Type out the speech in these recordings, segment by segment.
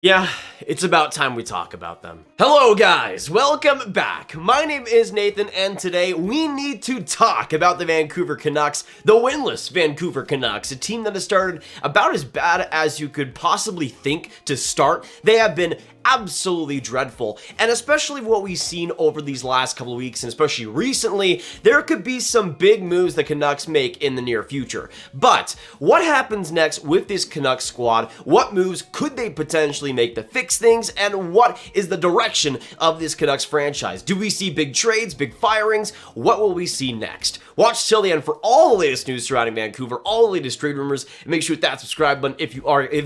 Yeah, it's about time we talk about them. Hello guys, welcome back. My name is Nathan and today we need to talk about the Vancouver Canucks, the winless Vancouver Canucks, a team that has started about as bad as you could possibly think to start. They have been absolutely dreadful, and especially what we've seen over these last couple of weeks, and especially recently, there could be some big moves the Canucks make in the near future. But what happens next with this Canucks squad? What moves could they potentially make to fix things, and what is the direction of this Canucks franchise? Do we see big trades, big firings? What will we see next? Watch till the end for all the latest news surrounding Vancouver, all the latest trade rumors, and make sure to hit that subscribe button if you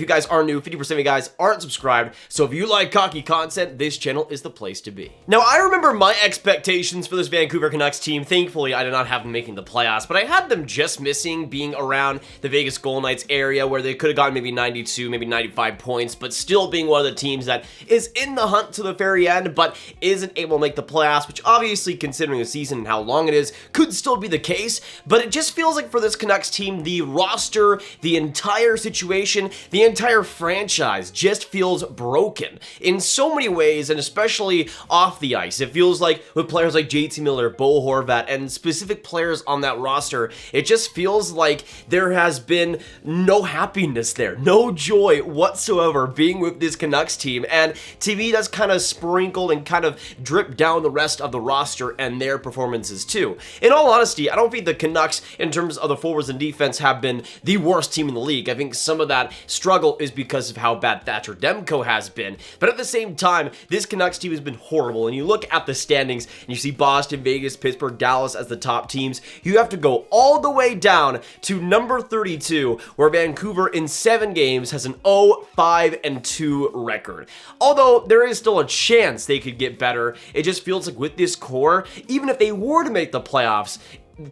guys are new. 50% of you guys aren't subscribed, so if you like hockey content, this channel is the place to be. Now, I remember my expectations for this Vancouver Canucks team. Thankfully, I did not have them making the playoffs, but I had them just missing being around the Vegas Golden Knights area where they could have gotten maybe 92, maybe 95 points, but still being one of the teams that is in the hunt to the very end, but isn't able to make the playoffs, which obviously, considering the season and how long it is, could still be the case. But it just feels like for this Canucks team, the roster, the entire situation, the entire franchise just feels broken in so many ways, and especially off the ice. It feels like with players like JT Miller, Bo Horvat, and specific players on that roster, it just feels like there has been no happiness there, no joy whatsoever being with this Canucks team, and to me that's kind of sprinkled and kind of dripped down the rest of the roster and their performances too. In all honesty, I don't think the Canucks, in terms of the forwards and defense, have been the worst team in the league. I think some of that struggle is because of how bad Thatcher Demko has been, but at the same time, this Canucks team has been horrible, and you look at the standings and you see Boston, Vegas, Pittsburgh, Dallas as the top teams. You have to go all the way down to number 32, where Vancouver in 7 games has an 0-5-2 record. Although there is still a chance they could get better, it just feels like with this core, even if they were to make the playoffs,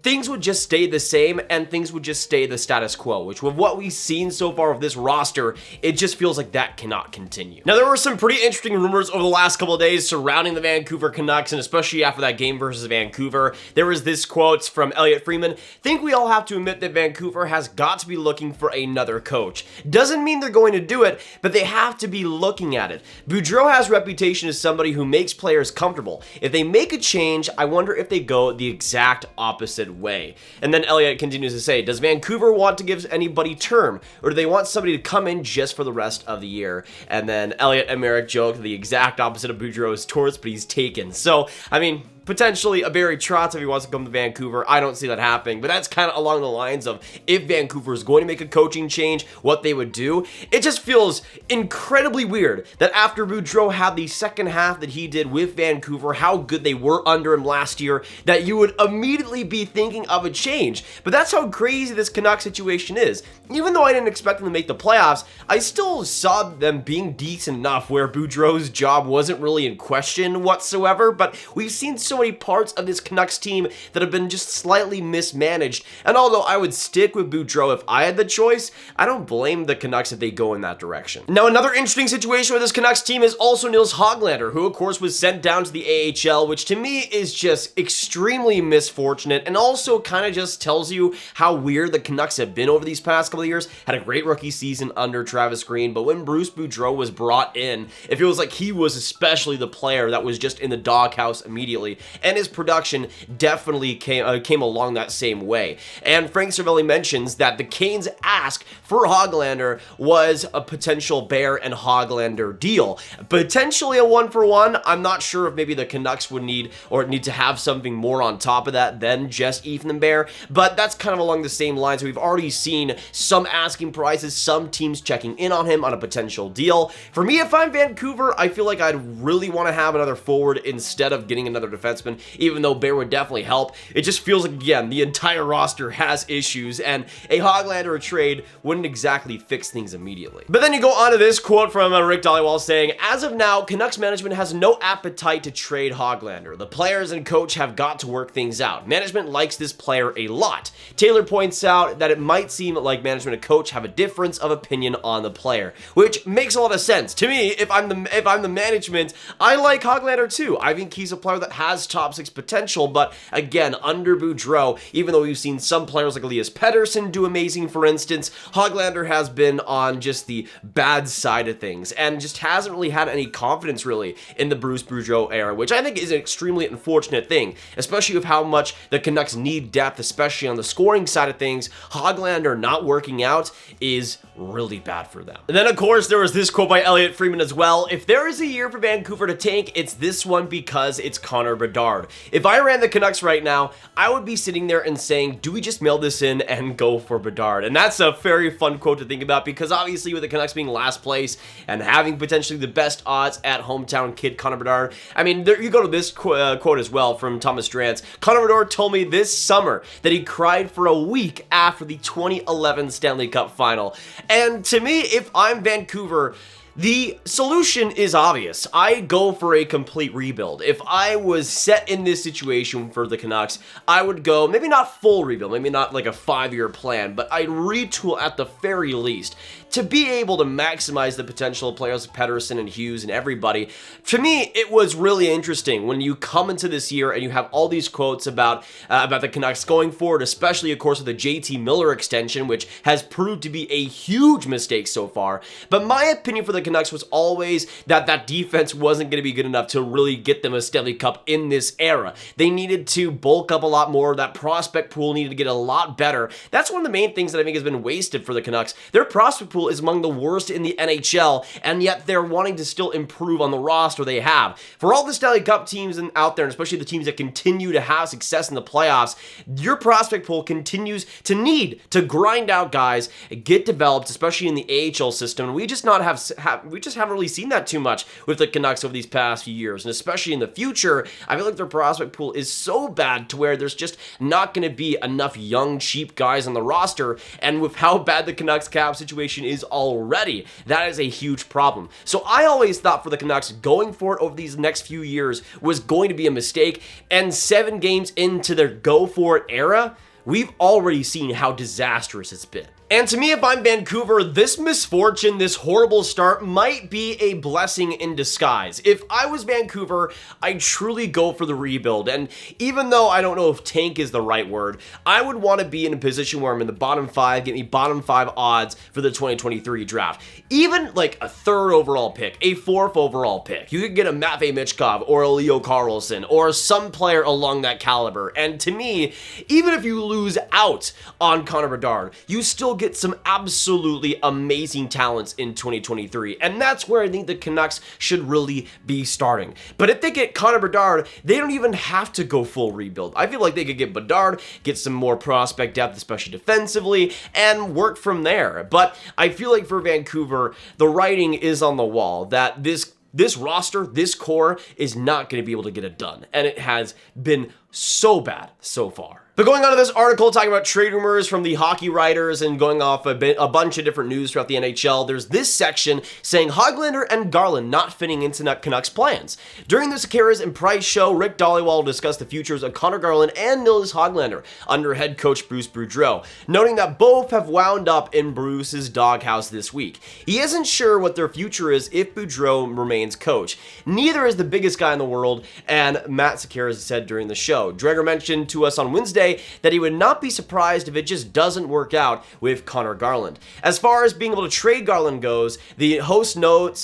things would just stay the same, and things would just stay the status quo, which with what we've seen so far of this roster, it just feels like that cannot continue. Now, there were some pretty interesting rumors over the last couple of days surrounding the Vancouver Canucks, and especially after that game versus Vancouver. There was this quote from Elliotte Friedman: "Think we all have to admit that Vancouver has got to be looking for another coach. Doesn't mean they're going to do it, but they have to be looking at it. Boudreau has a reputation as somebody who makes players comfortable. If they make a change, I wonder if they go the exact opposite way." And then Elliotte continues to say, "Does Vancouver want to give anybody term, or do they want somebody to come in just for the rest of the year?" And then Elliotte and Merrick joke the exact opposite of Boudreau's torts, but he's taken. So, I mean, potentially a Barry Trotz if he wants to come to Vancouver. I don't see that happening, but that's kind of along the lines of if Vancouver is going to make a coaching change, what they would do. It just feels incredibly weird that after Boudreau had the second half that he did with Vancouver, how good they were under him last year, that you would immediately be thinking of a change. But that's how crazy this Canucks situation is. Even though I didn't expect them to make the playoffs, I still saw them being decent enough where Boudreau's job wasn't really in question whatsoever, but we've seen so many parts of this Canucks team that have been just slightly mismanaged, and although I would stick with Boudreau if I had the choice, I don't blame the Canucks if they go in that direction. Now, another interesting situation with this Canucks team is also Nils Hoglander, who of course was sent down to the AHL, which to me is just extremely misfortunate, and also kind of just tells you how weird the Canucks have been over these past couple of years. Had a great rookie season under Travis Green, but when Bruce Boudreau was brought in, it feels like he was especially the player that was just in the doghouse immediately, and his production definitely came along that same way. And Frank Cervelli mentions that the Canes' ask for Hoglander was a potential Bear and Hoglander deal. Potentially a 1-for-1. I'm not sure if maybe the Canucks would need to have something more on top of that than just Ethan and Bear, but that's kind of along the same lines. We've already seen some asking prices, some teams checking in on him on a potential deal. For me, if I'm Vancouver, I feel like I'd really want to have another forward instead of getting another defenseman, even though Bear would definitely help. It just feels like, again, the entire roster has issues, and a Hoglander trade wouldn't exactly fix things immediately. But then you go on to this quote from Rick Dhaliwal saying, "As of now, Canucks management has no appetite to trade Hoglander. The players and coach have got to work things out. Management likes this player a lot." Taylor points out that it might seem like management and coach have a difference of opinion on the player, which makes a lot of sense. To me, if I'm the management, I like Hoglander too. I think he's a player that has has top 6 potential, but again, under Boudreau, even though we've seen some players like Elias Pettersson do amazing, for instance, Hoglander has been on just the bad side of things and just hasn't really had any confidence really in the Bruce Boudreau era, which I think is an extremely unfortunate thing, especially with how much the Canucks need depth, especially on the scoring side of things. Hoglander not working out is really bad for them. And then, of course, there was this quote by Elliotte Friedman as well: "If there is a year for Vancouver to tank, it's this one because it's Connor Bedard." If I ran the Canucks right now, I would be sitting there and saying, do we just mail this in and go for Bedard? And that's a very fun quote to think about, because obviously with the Canucks being last place and having potentially the best odds at hometown kid Connor Bedard, I mean, you go to this quote as well from Thomas Drance. "Connor Bedard told me this summer that he cried for a week after the 2011 Stanley Cup final." And to me, if I'm Vancouver, the solution is obvious. I go for a complete rebuild. If I was set in this situation for the Canucks, I would go, maybe not full rebuild, maybe not like a 5-year plan, but I'd retool at the very least to be able to maximize the potential of players like Pettersson and Hughes and everybody. To me, it was really interesting when you come into this year and you have all these quotes about the Canucks going forward, especially, of course, with the JT Miller extension, which has proved to be a huge mistake so far. But my opinion for the Canucks was always that that defense wasn't going to be good enough to really get them a Stanley Cup in this era. They needed to bulk up a lot more. That prospect pool needed to get a lot better. That's one of the main things that I think has been wasted for the Canucks. Their prospect pool is among the worst in the NHL, and yet they're wanting to still improve on the roster they have. For all the Stanley Cup teams out there, and especially the teams that continue to have success in the playoffs, your prospect pool continues to need to grind out guys, get developed, especially in the AHL system. And we just haven't really seen that too much with the Canucks over these past few years, and especially in the future, I feel like their prospect pool is so bad to where there's just not going to be enough young, cheap guys on the roster. And with how bad the Canucks cap situation is already, that is a huge problem. So I always thought for the Canucks, going for it over these next few years was going to be a mistake, and 7 games into their go for it era, we've already seen how disastrous it's been. And to me, if I'm Vancouver, this misfortune, this horrible start, might be a blessing in disguise. If I was Vancouver, I'd truly go for the rebuild. And even though I don't know if tank is the right word, I would want to be in a position where I'm in the bottom 5, get me bottom 5 odds for the 2023 draft. Even like a 3rd overall pick, a 4th overall pick. You could get a Matvei Michkov or a Leo Carlsson or some player along that caliber. And to me, even if you lose out on Connor Bedard, you still get some absolutely amazing talents in 2023, and that's where I think the Canucks should really be starting. But if they get Connor Bedard, they don't even have to go full rebuild. I feel like they could get Bedard, get some more prospect depth, especially defensively, and work from there. But I feel like for Vancouver, the writing is on the wall that this roster, this core, is not going to be able to get it done, and it has been so bad so far. But going on to this article talking about trade rumors from the hockey writers and going off a bunch of different news throughout the NHL, there's this section saying Hoglander and Garland not fitting into Canucks plans. During the Sekeres and Price show, Rick Dhaliwal discussed the futures of Conor Garland and Nils Hoglander under head coach Bruce Boudreau, noting that both have wound up in Bruce's doghouse this week. He isn't sure what their future is if Boudreau remains coach. Neither is the biggest guy in the world, and Matt Sekeres said during the show. Dreger mentioned to us on Wednesday that he would not be surprised if it just doesn't work out with Conor Garland. As far as being able to trade Garland goes, the host noted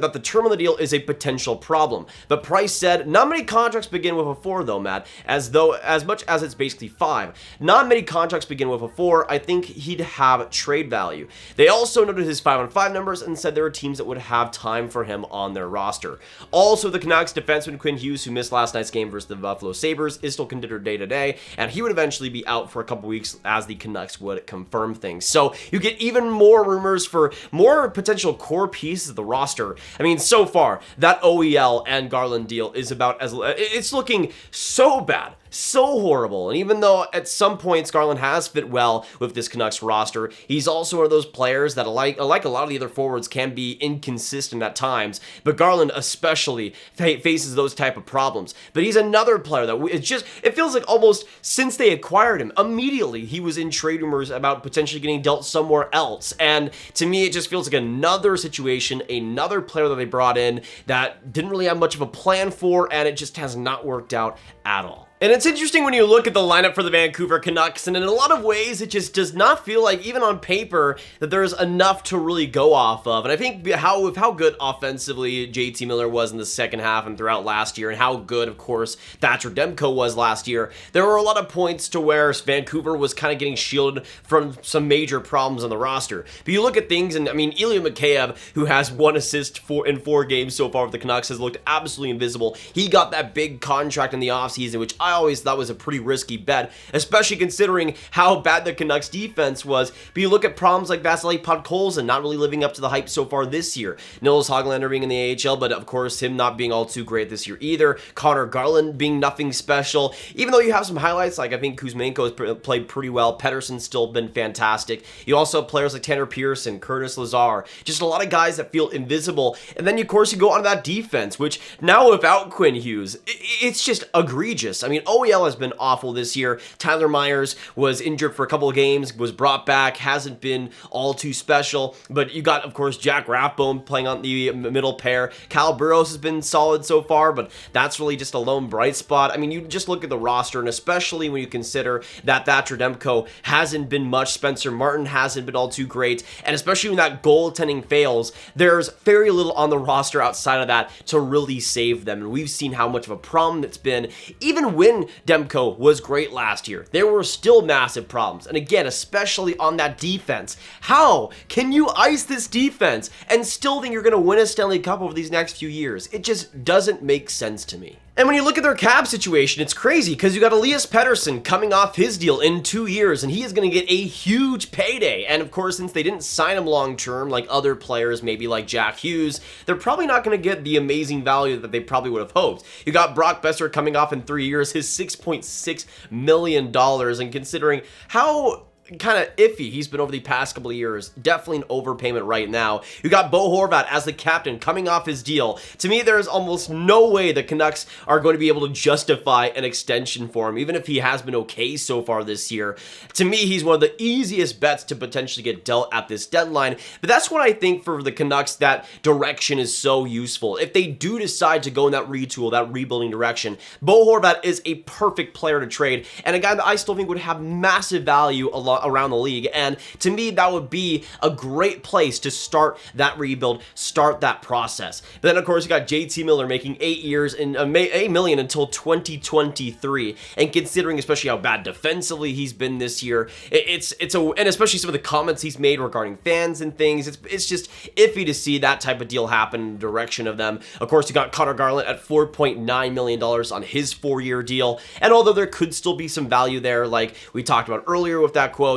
that the term of the deal is a potential problem. But Price said, not many contracts begin with a 4 though, Matt, as much as it's basically 5. Not many contracts begin with a 4. I think he'd have trade value. They also noted his 5-on-5 numbers and said there are teams that would have time for him on their roster. Also, the Canucks defenseman Quinn Hughes, who missed last night's game versus the Buffalo Sabres, is still considered day-to-day, and he would eventually be out for a couple weeks as the Canucks would confirm things. So you get even more rumors for more potential core pieces of the roster. I mean, so far, that OEL and Garland deal is about it's looking so bad So horrible. And even though at some points Garland has fit well with this Canucks roster, he's also one of those players that, like a lot of the other forwards, can be inconsistent at times. But Garland especially faces those type of problems. But he's another player that it feels like almost since they acquired him, immediately he was in trade rumors about potentially getting dealt somewhere else. And to me, it just feels like another situation, another player that they brought in that didn't really have much of a plan for, and it just has not worked out at all. And it's interesting when you look at the lineup for the Vancouver Canucks, and in a lot of ways, it just does not feel like, even on paper, that there's enough to really go off of. And I think how good offensively JT Miller was in the second half and throughout last year, and how good, of course, Thatcher Demko was last year, there were a lot of points to where Vancouver was kind of getting shielded from some major problems on the roster. But you look at things, and I mean, Elliotte, who has 1 assist in 4 games so far with the Canucks, has looked absolutely invisible. He got that big contract in the offseason, which I always thought was a pretty risky bet, especially considering how bad the Canucks defense was. But you look at problems like Vasily Podkolzin not really living up to the hype so far this year. Nils Hoglander being in the AHL, but of course him not being all too great this year either. Conor Garland being nothing special. Even though you have some highlights, like I think Kuzmenko has played pretty well. Pettersson's still been fantastic. You also have players like Tanner Pearson, Curtis Lazar, just a lot of guys that feel invisible. And then of course you go on to that defense, which now without Quinn Hughes, it's just egregious. I mean, OEL has been awful this year. Tyler Myers was injured for a couple of games, was brought back, hasn't been all too special. But you got, of course, Jack Rathbone playing on the middle pair. Kyle Burrows has been solid so far, but that's really just a lone bright spot. I mean, you just look at the roster, and especially when you consider that Thatcher Demko hasn't been much, Spencer Martin hasn't been all too great, and especially when that goaltending fails, there's very little on the roster outside of that to really save them. And we've seen how much of a problem it's been. Even when Demko was great last year, there were still massive problems. And again, especially on that defense. How can you ice this defense and still think you're going to win a Stanley Cup over these next few years? It just doesn't make sense to me. And when you look at their cap situation, it's crazy because you got Elias Pettersson coming off his deal in 2 years, and he is going to get a huge payday. And of course, since they didn't sign him long term like other players, maybe like Jack Hughes, they're probably not going to get the amazing value that they probably would have hoped. You got Brock Boeser coming off in 3 years, his $6.6 million, and considering how kind of iffy he's been over the past couple of years, definitely an overpayment right now. You got Bo Horvat as the captain coming off his deal. To me, there's almost no way the Canucks are going to be able to justify an extension for him, even if he has been okay so far this year. To me, he's one of the easiest bets to potentially get dealt at this deadline. But that's what I think for the Canucks, that direction is so useful. If they do decide to go in that retool, that rebuilding direction, Bo Horvat is a perfect player to trade, and a guy that I still think would have massive value around the league. And to me, that would be a great place to start that rebuild, start that process. But then of course you got JT Miller making 8 years and $8 million until 2023, and considering especially how bad defensively he's been this year, and especially some of the comments he's made regarding fans and things, it's just iffy to see that type of deal happen in the direction of them. Of course you got Conor Garland at $4.9 million on his 4-year deal, and although there could still be some value there, like we talked about earlier with that quote,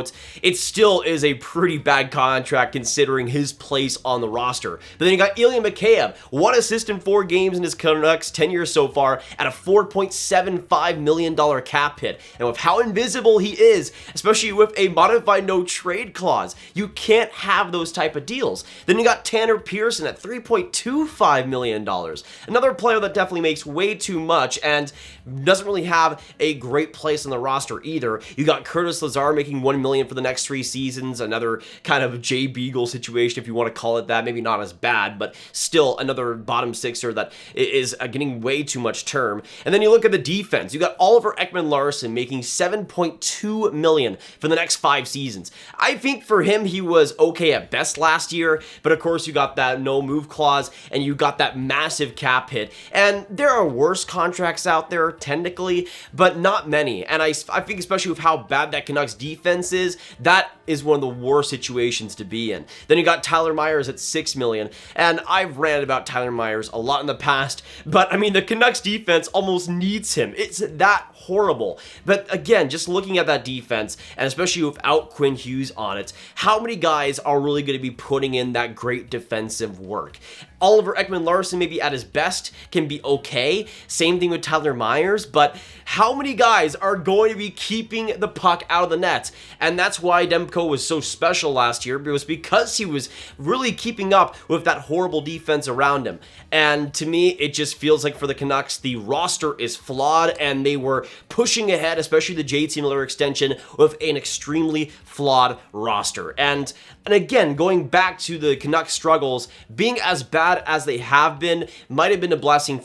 it still is a pretty bad contract considering his place on the roster. But then you got Elliotte, 1 assist in 4 games in his Canucks tenure so far at a $4.75 million cap hit. And with how invisible he is, especially with a modified no trade clause, you can't have those type of deals. Then you got Tanner Pearson at $3.25 million. Another player that definitely makes way too much and doesn't really have a great place on the roster either. You got Curtis Lazar making $1 million for the next 3 seasons, another kind of Jay Beagle situation if you want to call it that, maybe not as bad, but still another bottom sixer that is getting way too much term. And then you look at the defense, you got Oliver Ekman-Larsson making $7.2 million for the next 5 seasons. I think for him, he was okay at best last year, but of course you got that no move clause, and you got that massive cap hit, and there are worse contracts out there technically, but not many. And I think especially with how bad that Canucks defense is, that is one of the worst situations to be in. Then you got Tyler Myers at $6 million, and I've ranted about Tyler Myers a lot in the past, but I mean, the Canucks defense almost needs him. It's that horrible. But again, just looking at that defense, and especially without Quinn Hughes on it, how many guys are really going to be putting in that great defensive work? Oliver Ekman-Larsson maybe at his best can be okay. Same thing with Tyler Myers, but how many guys are going to be keeping the puck out of the net? And that's why Demko was so special last year. It was because he was really keeping up with that horrible defense around him. And to me, it just feels like for the Canucks, the roster is flawed, and they were pushing ahead, especially the JT Miller extension, with an extremely flawed roster. And again, going back to the Canucks struggles, being as bad as they have been might have been a blessing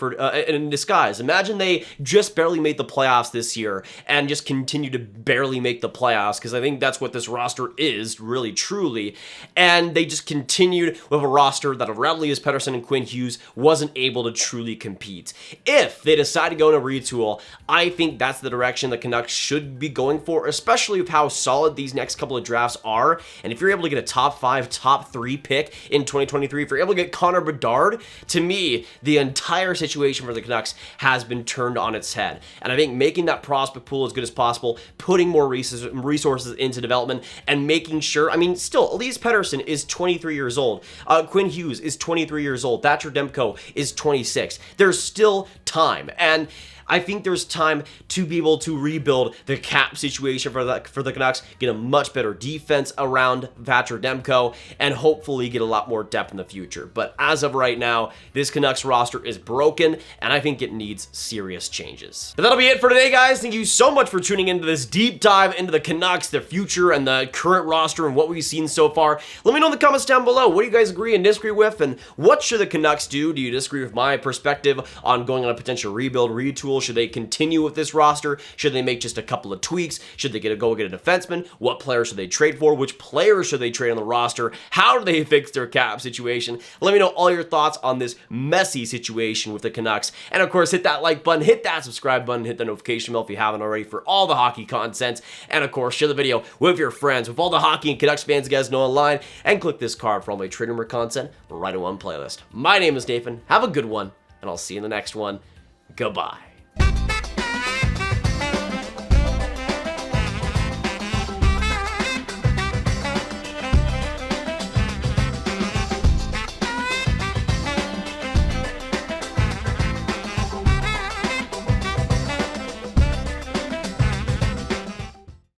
in disguise. Imagine they just barely made the playoffs this year and just continue to barely make the playoffs, because I think that's what this roster is, really, truly. And they just continued with a roster that of Radley, Pettersson, and Quinn Hughes wasn't able to truly compete. If they decide to go in a retool, I think that's the direction the Canucks should be going for, especially with how solid these next couple of drafts are. And if you're able to get a top 5, top 3 pick in 2023, if you're able to get Connor Bedard, to me, the entire situation for the Canucks has been turned on its head. And I think making that prospect pool as good as possible, putting more resources into development, and making sure, I mean, still, Elias Pettersson is 23 years old. Quinn Hughes is 23 years old. Thatcher Demko is 26. There's still time. And I think there's time to be able to rebuild the cap situation for the Canucks, get a much better defense around Thatcher Demko, and hopefully get a lot more depth in the future. But as of right now, this Canucks roster is broken, and I think it needs serious changes. But that'll be it for today, guys. Thank you so much for tuning into this deep dive into the Canucks, their future, and the current roster, and what we've seen so far. Let me know in the comments down below. What do you guys agree and disagree with, and what should the Canucks do? Do you disagree with my perspective on going on a potential rebuild, retool? Should they continue with this roster? Should they make just a couple of tweaks? Should they go get a defenseman? What players should they trade for? Which players should they trade on the roster? How do they fix their cap situation? Let me know all your thoughts on this messy situation with the Canucks. And of course, hit that like button, hit that subscribe button, hit the notification bell if you haven't already for all the hockey content. And of course, share the video with your friends, with all the hockey and Canucks fans you guys know online, and click this card for all my trade rumor content right in one playlist. My name is Nathan. Have a good one, and I'll see you in the next one. Goodbye.